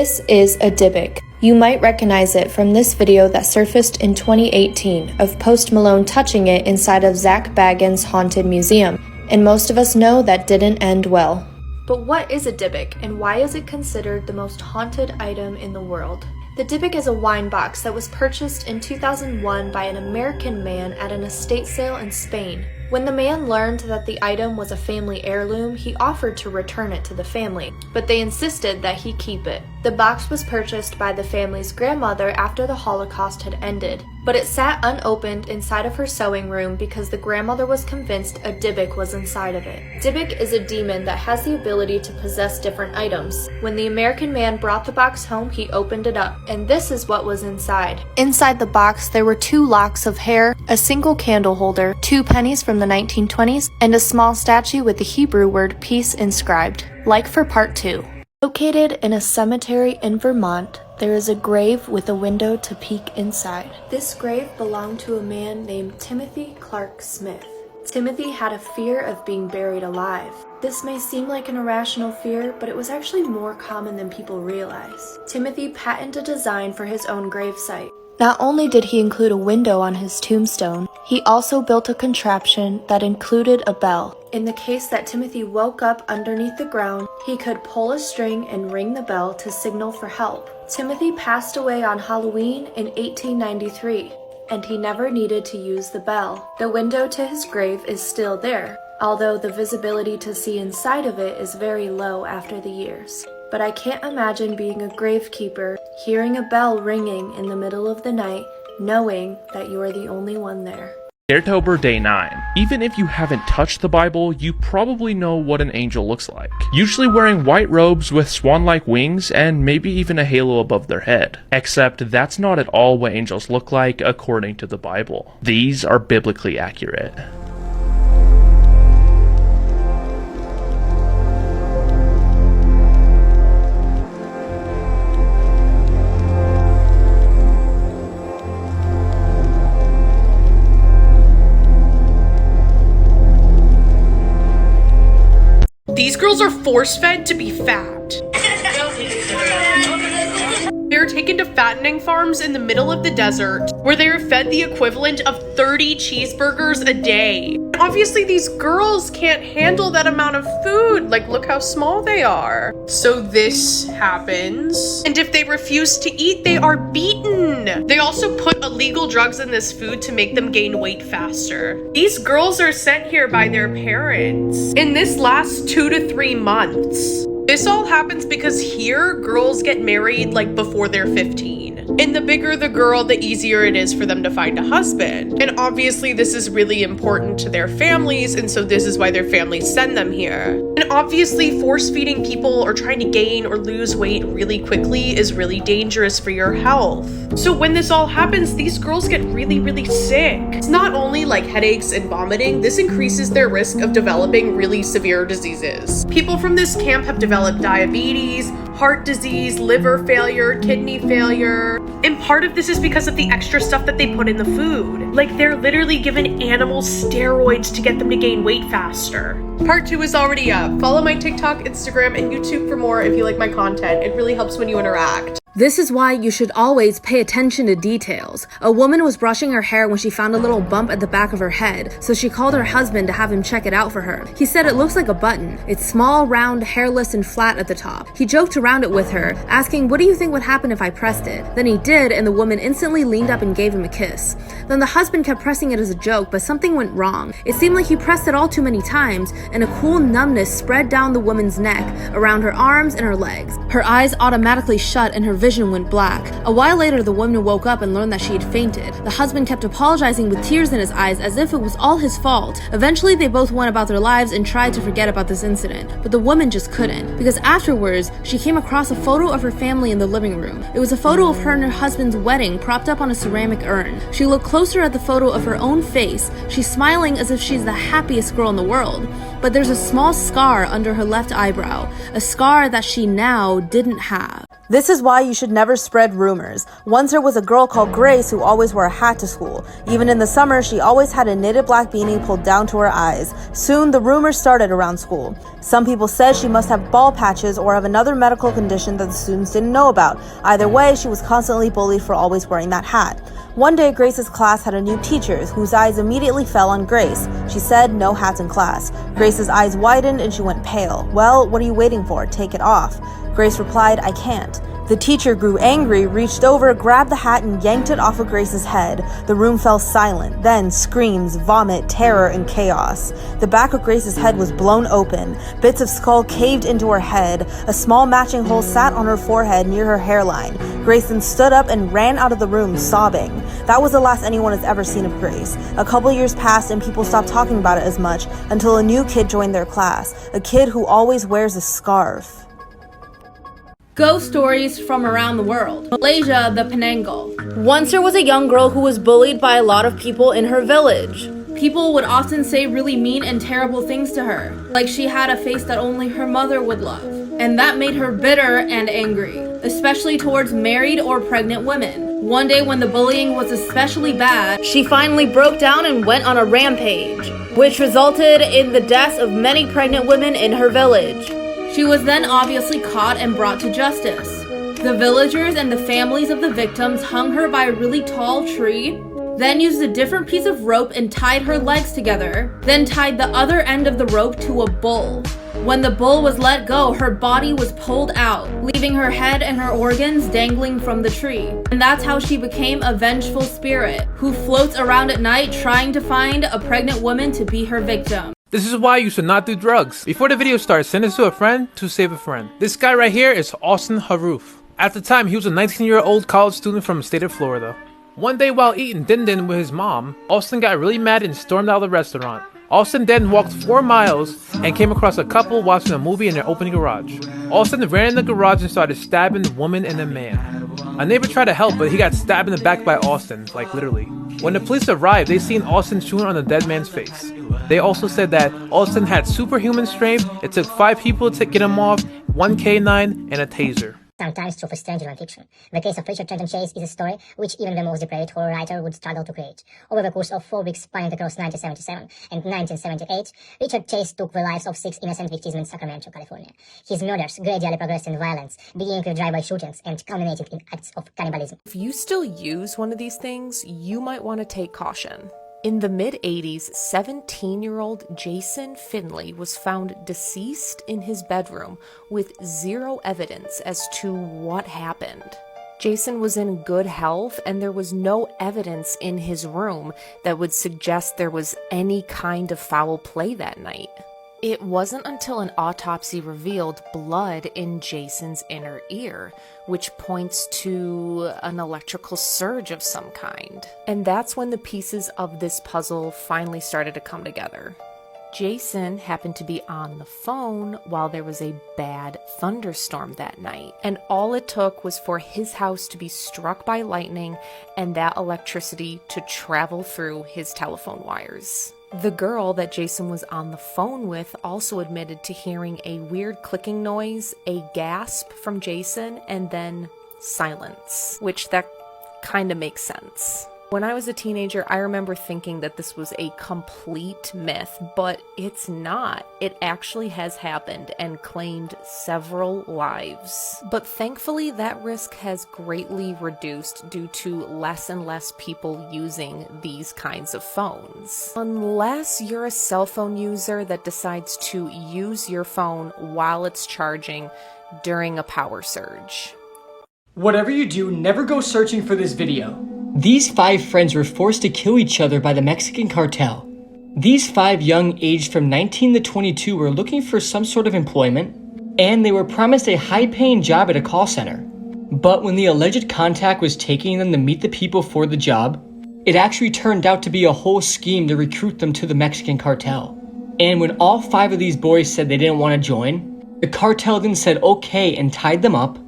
This is a Dybbuk. You might recognize it from this video that surfaced in 2018 of Post Malone touching it inside of Zach Bagans' Haunted Museum, and most of us know that didn't end well. But what is a Dybbuk, and why is it considered the most haunted item in the world? The Dybbuk is a wine box that was purchased in 2001 by an American man at an estate sale in Spain. When the man learned that the item was a family heirloom, he offered to return it to the family, but they insisted that he keep it. The box was purchased by the family's grandmother after the Holocaust had ended, but it sat unopened inside of her sewing room because the grandmother was convinced a Dybbuk was inside of it. Dybbuk is a demon that has the ability to possess different items. When the American man brought the box home, he opened it up, and this is what was inside. Inside the box, there were 2 locks of hair, a single candle holder, 2 pennies from the 1920s, and a small statue with the Hebrew word peace inscribed. Like for part 2. Located in a cemetery in Vermont, there is a grave with a window to peek inside. This grave belonged to a man named Timothy Clark Smith. Timothy had a fear of being buried alive. This may seem like an irrational fear, but it was actually more common than people realize. Timothy patented a design for his own gravesite. Not only did he include a window on his tombstone, he also built a contraption that included a bell. In the case that Timothy woke up underneath the ground, he could pull a string and ring the bell to signal for help. Timothy passed away on Halloween in 1893, and he never needed to use the bell. The window to his grave is still there, although the visibility to see inside of it is very low after the years. But I can't imagine being a gravekeeper, hearing a bell ringing in the middle of the night, knowing that you are the only one there. October Day 9. Even if you haven't touched the Bible, you probably know what an angel looks like. Usually wearing white robes with swan-like wings and maybe even a halo above their head. Except that's not at all what angels look like according to the Bible. These are biblically accurate. These girls are force-fed to be fat. They're taken to fattening farms in the middle of the desert, where they are fed the equivalent of 30 cheeseburgers a day. Obviously, these girls can't handle that amount of food. Like, look how small they are. So this happens. And if they refuse to eat, they are beaten. They also put illegal drugs in this food to make them gain weight faster. These girls are sent here by their parents. And this lasts 2 to 3 months. This all happens because here, girls get married like before they're 15. And the bigger the girl, the easier it is for them to find a husband. And obviously this is really important to their families, and so this is why their families send them here. And obviously force-feeding people or trying to gain or lose weight really quickly is really dangerous for your health. So when this all happens, these girls get really, really sick. It's not only like headaches and vomiting, this increases their risk of developing really severe diseases. People from this camp have developed diabetes, heart disease, liver failure, kidney failure. And part of this is because of the extra stuff that they put in the food. Like, they're literally given animal steroids to get them to gain weight faster. Part 2 is already up. Follow my TikTok, Instagram, and YouTube for more if you like my content. It really helps when you interact. This is why you should always pay attention to details. A woman was brushing her hair when she found a little bump at the back of her head, so she called her husband to have him check it out for her. He said it looks like a button. It's small, round, hairless, and flat at the top. He joked around it with her, asking, "What do you think would happen if I pressed it?" Then he did, and the woman instantly leaned up and gave him a kiss. Then the husband kept pressing it as a joke, but something went wrong. It seemed like he pressed it all too many times, and a cool numbness spread down the woman's neck, around her arms and her legs. Her eyes automatically shut and her vision went black. A while later, the woman woke up and learned that she had fainted. The husband kept apologizing with tears in his eyes as if it was all his fault. Eventually, they both went about their lives and tried to forget about this incident, but the woman just couldn't, because afterwards, she came across a photo of her family in the living room. It was a photo of her and her husband's wedding propped up on a ceramic urn. She looked closer at the photo of her own face. She's smiling as if she's the happiest girl in the world, but there's a small scar under her left eyebrow, a scar that she now didn't have. This is why you should never spread rumors. Once there was a girl called Grace who always wore a hat to school. Even in the summer, she always had a knitted black beanie pulled down to her eyes. Soon, the rumors started around school. Some people said she must have bald patches or have another medical condition that the students didn't know about. Either way, she was constantly bullied for always wearing that hat. One day, Grace's class had a new teacher whose eyes immediately fell on Grace. She said, "No hats in class." Grace's eyes widened and she went pale. "Well, what are you waiting for? Take it off." Grace replied, "I can't." The teacher grew angry, reached over, grabbed the hat, and yanked it off of Grace's head. The room fell silent. Then screams, vomit, terror, and chaos. The back of Grace's head was blown open. Bits of skull caved into her head. A small matching hole sat on her forehead near her hairline. Grace then stood up and ran out of the room, sobbing. That was the last anyone has ever seen of Grace. A couple years passed and people stopped talking about it as much until a new kid joined their class. A kid who always wears a scarf. Ghost stories from around the world. Malaysia, the Penanggal. Once there was a young girl who was bullied by a lot of people in her village. People would often say really mean and terrible things to her, like she had a face that only her mother would love. And that made her bitter and angry, especially towards married or pregnant women. One day when the bullying was especially bad, She finally broke down and went on a rampage, which resulted in the deaths of many pregnant women in her village. she was then obviously caught and brought to justice. The villagers and the families of the victims hung her by a really tall tree, then used a different piece of rope and tied her legs together, then tied the other end of the rope to a bull. When the bull was let go, her body was pulled out, leaving her head and her organs dangling from the tree. And that's how she became a vengeful spirit, who floats around at night trying to find a pregnant woman to be her victim. This is why you should not do drugs. Before the video starts, send this to a friend to save a friend. This guy right here is Austin Haroof. At the time, he was a 19-year-old college student from the state of Florida. One day while eating din din with his mom, Austin got really mad and stormed out of the restaurant. Austin then walked 4 miles and came across a couple watching a movie in their open garage. Austin ran in the garage and started stabbing the woman and the man. A neighbor tried to help, but he got stabbed in the back by Austin, like literally. When the police arrived, they seen Austin chewing on the dead man's face. They also said that Austin had superhuman strength. It took 5 people to get him off, 1 K9, and a taser. Sometimes true for stranger than fiction. The case of Richard Trenton Chase is a story which even the most depraved horror writer would struggle to create. Over the course of 4 weeks spanning across 1977 and 1978, Richard Chase took the lives of 6 innocent victims in Sacramento, California. His murders gradually progressed in violence, beginning with drive-by shootings and culminating in acts of cannibalism. If you still use one of these things, you might want to take caution. In the mid-80s, 17-year-old Jason Finley was found deceased in his bedroom with 0 evidence as to what happened. Jason was in good health, and there was no evidence in his room that would suggest there was any kind of foul play that night. It wasn't until an autopsy revealed blood in Jason's inner ear, which points to an electrical surge of some kind. And that's when the pieces of this puzzle finally started to come together. Jason happened to be on the phone while there was a bad thunderstorm that night, and all it took was for his house to be struck by lightning and that electricity to travel through his telephone wires. The girl that Jason was on the phone with also admitted to hearing a weird clicking noise, a gasp from Jason, and then silence, which that kind of makes sense. When I was a teenager, I remember thinking that this was a complete myth, but it's not. It actually has happened and claimed several lives. But thankfully, that risk has greatly reduced due to less and less people using these kinds of phones. Unless you're a cell phone user that decides to use your phone while it's charging during a power surge. Whatever you do, never go searching for this video. These 5 friends were forced to kill each other by the Mexican cartel. These 5 young, aged from 19 to 22, were looking for some sort of employment, and they were promised a high-paying job at a call center. But when the alleged contact was taking them to meet the people for the job, it actually turned out to be a whole scheme to recruit them to the Mexican cartel. And when all 5 of these boys said they didn't want to join, the cartel then said okay and tied them up,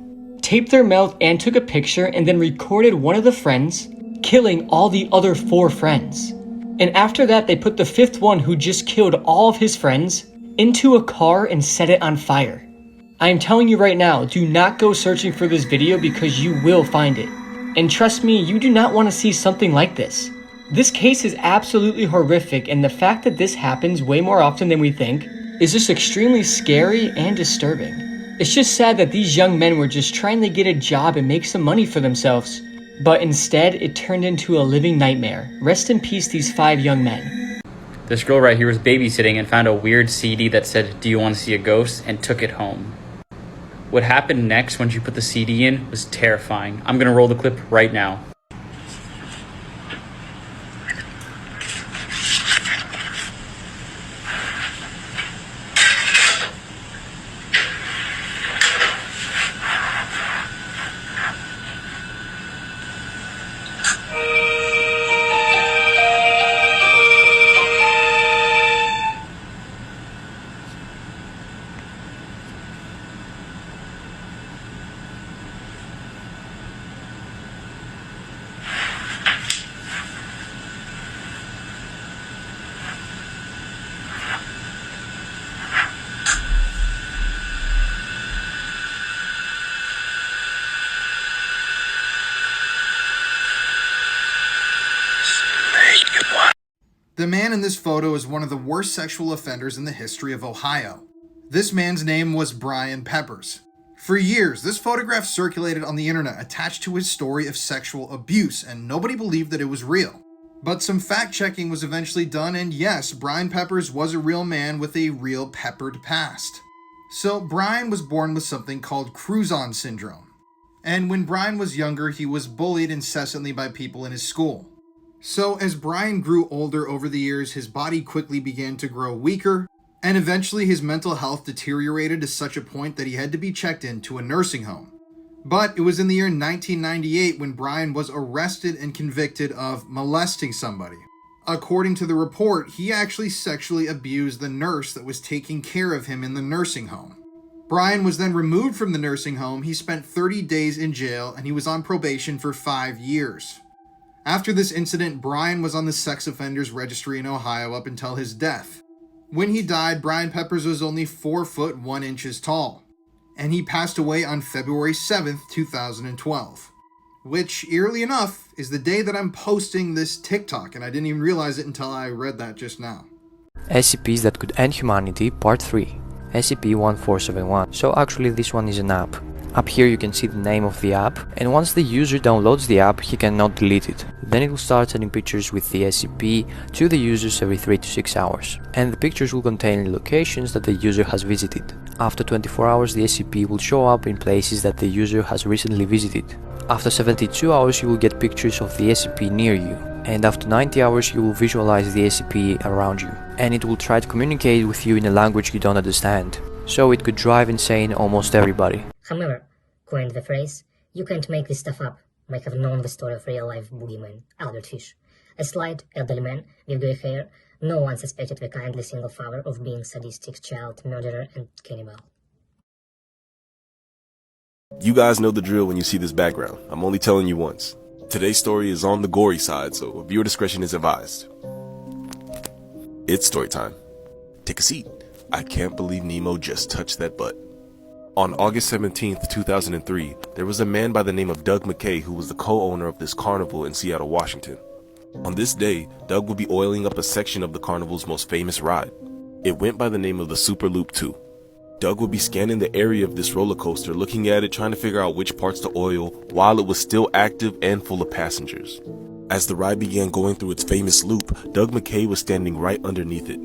taped their mouth and took a picture, and then recorded one of the friends killing all the other 4 friends. And after that, they put the 5th one, who just killed all of his friends, into a car and set it on fire. I am telling you right now, do not go searching for this video because you will find it. And trust me, you do not want to see something like this. This case is absolutely horrific, and the fact that this happens way more often than we think is just extremely scary and disturbing. It's just sad that these young men were just trying to get a job and make some money for themselves, but instead it turned into a living nightmare. Rest in peace, these 5 young men. This girl right here was babysitting and found a weird CD that said, "Do you want to see a ghost?" and took it home. What happened next when she put the CD in was terrifying. I'm gonna roll the clip right now. The man in this photo is one of the worst sexual offenders in the history of Ohio. This man's name was Brian Peppers. For years, this photograph circulated on the internet attached to his story of sexual abuse, and nobody believed that it was real. But some fact-checking was eventually done, and yes, Brian Peppers was a real man with a real peppered past. So Brian was born with something called Cruzon syndrome. And when Brian was younger, he was bullied incessantly by people in his school. So as Brian grew older over the years, his body quickly began to grow weaker, and eventually his mental health deteriorated to such a point that he had to be checked into a nursing home. But it was in the year 1998 when Brian was arrested and convicted of molesting somebody. According to the report, he actually sexually abused the nurse that was taking care of him in the nursing home. Brian was then removed from the nursing home. He spent 30 days in jail, and he was on probation for 5 years. After this incident, Brian was on the sex offenders registry in Ohio up until his death. When he died, Brian Peppers was only 4 foot 1 inches tall, and he passed away on February 7th, 2012, which, eerily enough, is the day that I'm posting this TikTok, and I didn't even realize it until I read that just now. SCPs that could end humanity, Part 3, SCP-1471. So actually this one is an app. Up here you can see the name of the app, and once the user downloads the app, he cannot delete it. Then it will start sending pictures with the SCP to the users every 3 to 6 hours, and the pictures will contain locations that the user has visited. After 24 hours, the SCP will show up in places that the user has recently visited. After 72 hours, you will get pictures of the SCP near you, and after 90 hours, you will visualize the SCP around you, and it will try to communicate with you in a language you don't understand. So it could drive insane almost everybody. However, coined the phrase, "You can't make this stuff up," might have known the story of real-life boogeyman, Albert Fish. A slight, elderly man with grey hair, no one suspected the kindly single father of being sadistic child murderer and cannibal. You guys know the drill when you see this background. I'm only telling you once. Today's story is on the gory side, so viewer discretion is advised. It's story time. Take a seat. I can't believe Nemo just touched that butt. On August 17th, 2003, there was a man by the name of Doug McKay who was the co-owner of this carnival in Seattle, Washington. On this day, Doug would be oiling up a section of the carnival's most famous ride. It went by the name of the Super Loop 2. Doug would be scanning the area of this roller coaster, looking at it, trying to figure out which parts to oil while it was still active and full of passengers. As the ride began going through its famous loop, Doug McKay was standing right underneath it.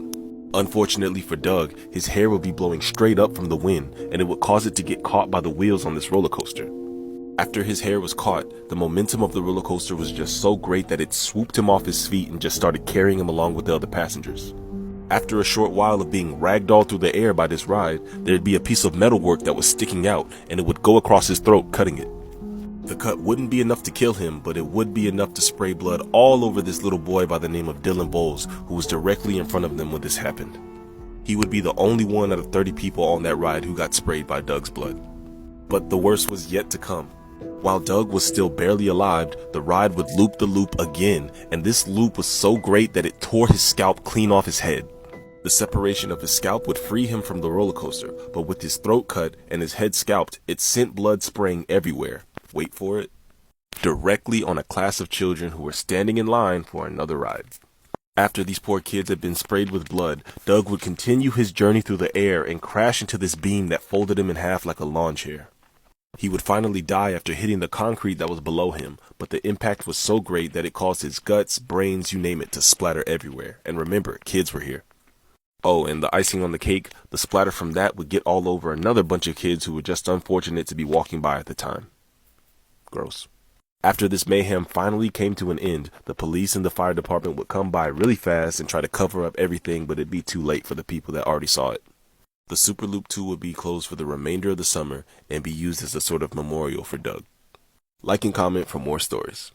Unfortunately for Doug, his hair would be blowing straight up from the wind, and it would cause it to get caught by the wheels on this roller coaster. After his hair was caught, the momentum of the roller coaster was just so great that it swooped him off his feet and just started carrying him along with the other passengers. After a short while of being ragdolled through the air by this ride, there'd be a piece of metalwork that was sticking out, and it would go across his throat, cutting it. The cut wouldn't be enough to kill him, but it would be enough to spray blood all over this little boy by the name of Dylan Bowles, who was directly in front of them when this happened. He would be the only one out of 30 people on that ride who got sprayed by Doug's blood. But the worst was yet to come. While Doug was still barely alive, the ride would loop the loop again, and this loop was so great that it tore his scalp clean off his head. The separation of his scalp would free him from the roller coaster, but with his throat cut and his head scalped, it sent blood spraying everywhere. Wait for it. Directly on a class of children who were standing in line for another ride. After these poor kids had been sprayed with blood, Doug would continue his journey through the air and crash into this beam that folded him in half like a lawn chair. He would finally die after hitting the concrete that was below him, but the impact was so great that it caused his guts, brains, you name it, to splatter everywhere. And remember, kids were here. Oh, and the icing on the cake, the splatter from that would get all over another bunch of kids who were just unfortunate to be walking by at the time. Gross. After this mayhem finally came to an end, the police and the fire department would come by really fast and try to cover up everything, but it'd be too late for the people that already saw it. The Superloop 2 would be closed for the remainder of the summer and be used as a sort of memorial for Doug. Like and comment for more stories.